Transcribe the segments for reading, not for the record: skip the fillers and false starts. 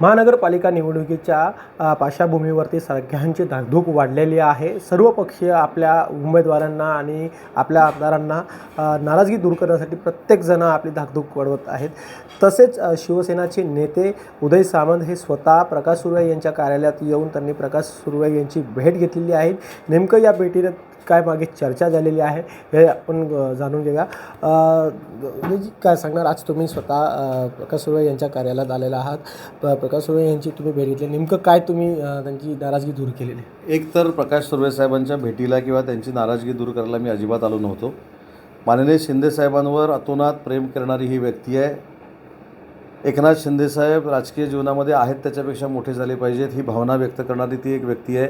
महानगरपालिका निवडणुकीच्या पार्श्वभूमीवरती सगळ्यांची धाकधूक वाढलेली आहे. सर्व पक्षीय आपल्या उमेदवारांना आणि आपल्या आमदारांना नाराजगी दूर करण्यासाठी प्रत्येकजण आपली धाकधूक वाढवत आहेत. तसेच शिवसेनाचे नेते उदय सामंत हे स्वतः प्रकाश सुर्वे यांच्या कार्यालयात येऊन त्यांनी प्रकाश सुर्वे यांची भेट घेतलेली आहे. नेमकं या भेटीत काय मागे चर्चा झालेली आहे हे आपण जाणून घेऊया. काय सांगणार, आज तुम्ही स्वतः प्रकाश सुर्वे यांच्या कार्यालयात आलेला आहात. प्रकाश सुर्वे यांची तुम्ही भेट घेतली, नेमकं काय तुम्ही त्यांची नाराजगी दूर केलेली? एक तर प्रकाश सुर्वे साहेबांच्या भेटीला किंवा त्यांची नाराजगी दूर करायला मी अजिबात आलो नव्हतो. माननीय शिंदे साहेबांवर अतोनात प्रेम करणारी ही व्यक्ती आहे. एकनाथ शिंदे साहेब राजकीय जीवनामध्ये आहेत त्याच्यापेक्षा मोठे झाले पाहिजेत ही भावना व्यक्त करणारी ती एक व्यक्ती आहे.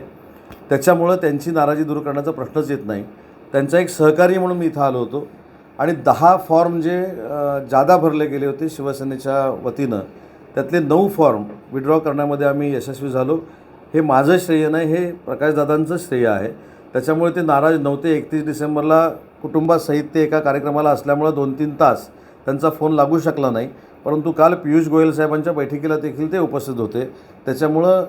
त्याच्यामुळं त्यांची नाराजी दूर करण्याचा प्रश्नच येत नाही. त्यांचा एक सहकारी म्हणून मी इथं आलो होतो आणि 10 फॉर्म जे जादा भरले गेले होते शिवसेनेच्या वतीनं, त्यातले 9 फॉर्म विड्रॉ करण्यामध्ये आम्ही यशस्वी झालो. हे माझं श्रेय नाही, हे प्रकाशदादांचं श्रेय आहे. त्याच्यामुळे ते नाराज नव्हते. 31 डिसेंबरला कुटुंबासहित ते एका कार्यक्रमाला असल्यामुळं 2-3 तास त्यांचा फोन लागू शकला नाही. परंतु काल पियुष गोयल साहेबांच्या बैठकीला देखील ते उपस्थित होते. त्याच्यामुळं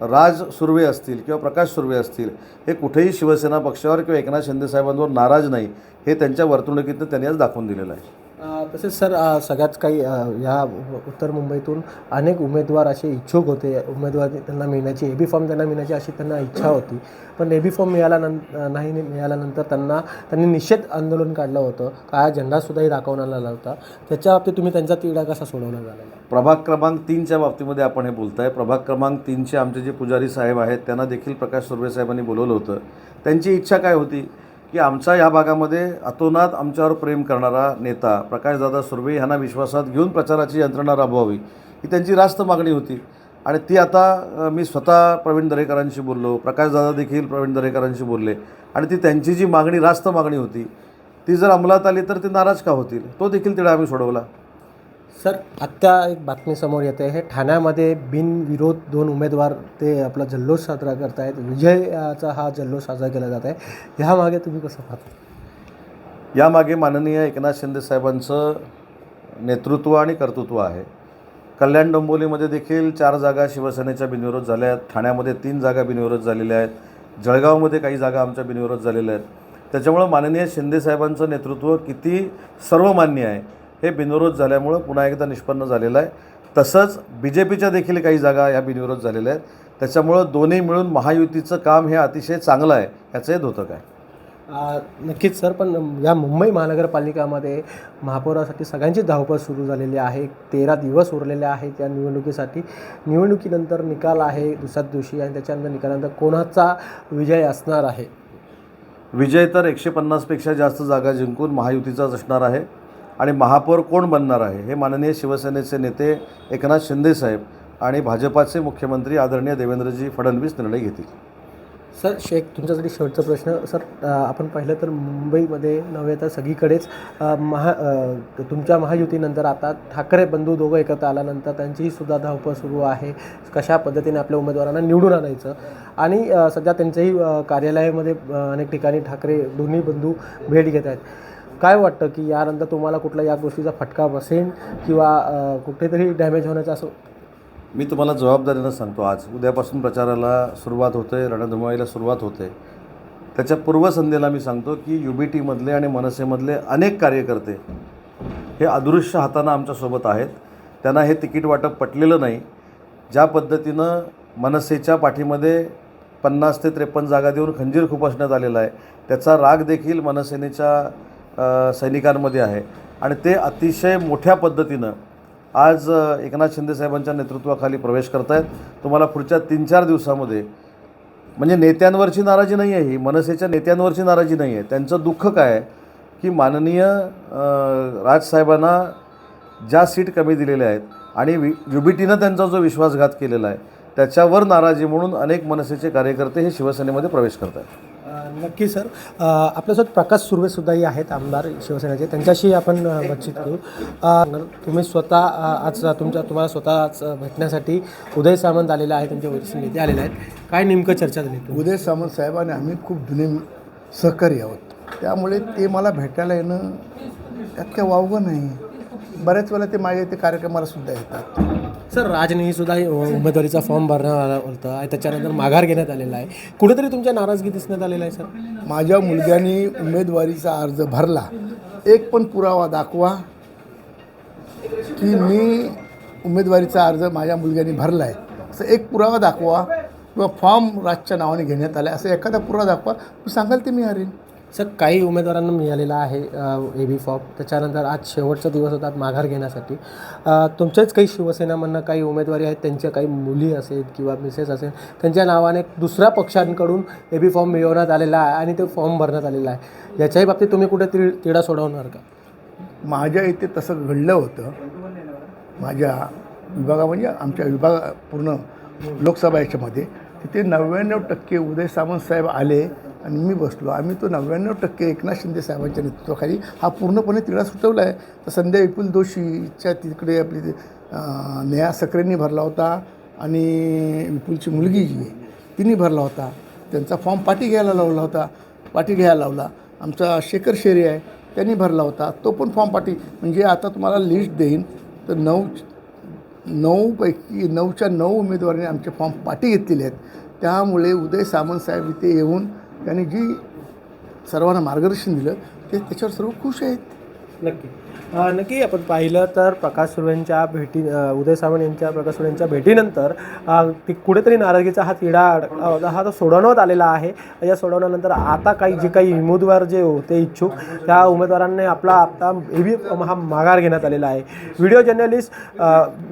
राज सुर्वे असतील किंवा प्रकाश सुर्वे असतील, हे कुठेही शिवसेना पक्षावर किंवा एकनाथ शिंदे साहेबांवर नाराज नाही, हे त्यांच्या वर्तणुकीतनं त्यांनी आज दाखवून दिलेलं आहे. तसेच सर, सगळ्याच काही ह्या उत्तर मुंबईतून अनेक उमेदवार असे इच्छुक होते. उमेदवार त्यांना मिळण्याची, एबी फॉर्म त्यांना मिळण्याची अशी त्यांना इच्छा होती. पण एबी फॉर्म नाही मिळाल्यानंतर त्यांनी निषेध आंदोलन काढलं होतं. काळा झेंडासुद्धाही दाखवण्यात आला होता. त्याच्या बाबतीत तुम्ही त्यांचा तिढा कसा सोडवण्यात झालेला? प्रभाग क्रमांक 3च्या बाबतीमध्ये आपण हे बोलताय. प्रभाग क्रमांक 3चे आमचे जे पुजारी साहेब आहेत त्यांना देखील प्रकाश सुर्वे साहेबांनी बोलवलं होतं. त्यांची इच्छा काय होती की आमच्या ह्या भागामध्ये अतोनात आमच्यावर प्रेम करणारा नेता प्रकाशदादा सुर्वे यांना विश्वासात घेऊन प्रचाराची यंत्रणा राबवावी ही त्यांची रास्त मागणी होती. आणि ती आता मी स्वतः प्रवीण दरेकरांशी बोललो, प्रकाशदादा देखील प्रवीण दरेकरांशी बोलले आणि ती त्यांची जी मागणी, रास्त मागणी होती, ती जर अंमलात आली तर ते नाराज का होतील, तो देखील तिढा आम्ही सोडवला. सर, आत्ता एक बातमी समोर येते, हे ठाण्यामध्ये बिनविरोध 2 उमेदवार ते आपला जल्लोष साजरा करत आहेत. विजयाचा हा जल्लोष साजरा केला जात आहे. ह्यामागे तुम्ही कसं पाहता? यामागे माननीय एकनाथ शिंदे साहेबांचं नेतृत्व आणि कर्तृत्व आहे. कल्याण डोंबिवलीमध्ये देखील 4 जागा शिवसेनेच्या बिनविरोध झाल्या आहेत. ठाण्यामध्ये 3 जागा बिनविरोध झालेल्या आहेत. जळगावमध्ये काही जागा आमच्या बिनविरोध झालेल्या आहेत. त्याच्यामुळं माननीय शिंदे साहेबांचं नेतृत्व किती सर्वमान्य आहे हे बिनविरोध झाल्यामुळं पुन्हा एकदा निष्पन्न झालेलं आहे. तसंच BJPच्या देखील काही जागा ह्या बिनविरोध झालेल्या आहेत. त्याच्यामुळं दोन्ही मिळून महायुतीचं काम हे अतिशय चांगलं आहे, ह्याचं हे द्योतक आहे. नक्कीच सर, पण या मुंबई महानगरपालिकामध्ये महापौरासाठी सगळ्यांची धावपळ सुरू झालेली आहे. 13 दिवस उरलेले आहेत या निवडणुकीसाठी. निवडणुकीनंतर निकाल आहे दुसऱ्याच दिवशी आणि त्याच्यानंतर निकालानंतर कोणाचा विजय असणार आहे? विजय तर 150पेक्षा जास्त जागा जिंकून महायुतीचाच असणार आहे. आणि महापौर कोण बनणार आहे हे माननीय शिवसेनेचे नेते एकनाथ शिंदे साहेब आणि भाजपाचे मुख्यमंत्री आदरणीय देवेंद्रजी फडणवीस निर्णय घेतील. सर, तुमच्यासाठी शेवटचा प्रश्न. सर, आपण पाहिलं तर मुंबईमध्ये नव्हे तर सगळीकडेच तुमच्या महायुतीनंतर आता ठाकरे बंधू दोघं एकत्र आल्यानंतर त्यांचीही सुद्धा धावपळ सुरू आहे. कशा पद्धतीने आपल्या उमेदवारांना निवडून आणायचं आणि सध्या त्यांच्याही कार्यालयामध्ये अनेक ठिकाणी ठाकरे दोन्ही बंधू भेट घेत आहेत. काय वाटतं की यानंतर तुम्हाला कुठला या गोष्टीचा फटका बसेल किंवा कुठेतरी डॅमेज होण्याचं असं? मी तुम्हाला जबाबदारीनं सांगतो, आज उद्यापासून प्रचाराला सुरुवात होते, रणधुमाळीला सुरुवात होते. त्याच्या पूर्वसंध्येला मी सांगतो की UBTमधले आणि मनसेमधले अनेक कार्यकर्ते हे अदृश्य हातानं आमच्यासोबत आहेत. त्यांना हे तिकीट वाटप पटलेलं नाही. ज्या पद्धतीनं मनसेच्या पाठीमध्ये 50 ते 53 जागा देऊन खंजीर खुपसण्यात आलेला आहे, त्याचा राग देखील मनसेनेच्या सैनिकांमध्ये आहे. आणि ते अतिशय मोठ्या पद्धतीनं आज एकनाथ शिंदे साहेबांच्या नेतृत्वाखाली प्रवेश करत आहेत. तुम्हाला पुढच्या 3-4 दिवसामध्ये, म्हणजे नेत्यांवरची नाराजी नाही आहे ही, मनसेच्या नेत्यांवरची नाराजी नाही आहे. त्यांचं दुःख काय आहे की माननीय राजसाहेबांना ज्या सीट कमी दिलेल्या आहेत आणि UBTनं त्यांचा जो विश्वासघात केलेला आहे त्याच्यावर नाराजी म्हणून अनेक मनसेचे कार्यकर्ते हे शिवसेनेमध्ये प्रवेश करत आहेत. नक्की सर, आपल्यासोबत प्रकाश सुर्वेसुद्धाही आहेत, आमदार शिवसेनेचे. त्यांच्याशी आपण बातचीत करू. तुम्ही स्वतः आज तुम्हाला स्वतः आज भेटण्यासाठी उदय सामंत आलेले आहे, त्यांचे वरिष्ठ नेते आलेले आहेत. काय नेमकं चर्चा झाली? उदय सामंत साहेब आणि आम्ही खूप जुने सहकारी आहोत. त्यामुळे ते मला भेटायला येणं त्यात काय वावगं नाही. बऱ्याच वेळेला ते माझ्या इथे कार्यक्रमाला सुद्धा येतात. सर राजनेही सुद्धा उमेदवारीचा फॉर्म भरण्यात आला होता आणि त्याच्यानंतर माघार घेण्यात आलेला आहे. कुठेतरी तुमच्या नाराजगी दिसण्यात आलेला आहे सर. माझ्या मुलग्याने उमेदवारीचा अर्ज भरला, एक पण पुरावा दाखवा की मी उमेदवारीचा अर्ज माझ्या मुलग्याने भरला आहे असं एक पुरावा दाखवा, किंवा फॉर्म राजच्या नावाने घेण्यात आला असं एखादा पुरावा दाखवा, मी सांगाल ते मी हरेन. सर काही उमेदवारांना मिळालेला आहे AB फॉर्म. त्याच्यानंतर आज शेवटचा दिवस होता माघार घेण्यासाठी. तुमच्याच काही शिवसेनामधनं काही उमेदवारी आहेत, त्यांच्या काही मुली असेल किंवा मिसेस असेल, त्यांच्या नावाने दुसऱ्या पक्षांकडून AB फॉर्म मिळवण्यात आलेला आहे आणि ते फॉर्म भरण्यात आलेला आहे. याच्याही बाबतीत तुम्ही कुठे तिढा सोडवणार का? माझ्या इथे तसं घडलं होतं. माझ्या विभागा म्हणजे आमच्या विभाग पूर्ण लोकसभा याच्यामध्ये तिथे 99% उदय सामंत साहेब आले आणि मी बसलो. आम्ही तो 99% एकनाथ शिंदे साहेबांच्या नेतृत्वाखाली हा पूर्णपणे तिढा सुटवला आहे. तर संध्या विपुल जोशीच्या तिकडे आपली नेहा सकरेंनी भरला होता आणि विपुलची मुलगी जी आहे तिने भरला होता. त्यांचा फॉर्म पाठी घ्यायला लावला. आमचा शेखर शेरे आहे त्यांनी भरला होता, तो पण फॉर्म पाठी. म्हणजे आता तुम्हाला लिस्ट देईन तर 9पैकी 9च्या 9 उमेदवारांनी आमचे फॉर्म पाठी घेतलेले आहेत. त्यामुळे उदय सामंत साहेब इथे येऊन त्यांनी जी सर्वांना मार्गदर्शन दिलं त्याच्यावर सर्व खुश आहेत. नक्की आपण पाहिलं तर प्रकाश सुर्वेंच्या उदय सामंत यांच्या प्रकाश सुर्वेंच्या भेटीनंतर ती कुठेतरी नाराजगीचा हा तिढा हा तो सोडवण्यात आलेला आहे. या सोडवल्यानंतर आता जे काही उमेदवार जे होते इच्छुक त्या उमेदवारांनी आता AB हा माघार घेण्यात आलेला आहे. व्हिडिओ जर्नलिस्ट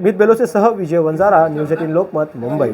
मित बेलोसेसह विजय वंजारा, न्यूज 18 लोकमत, मुंबई.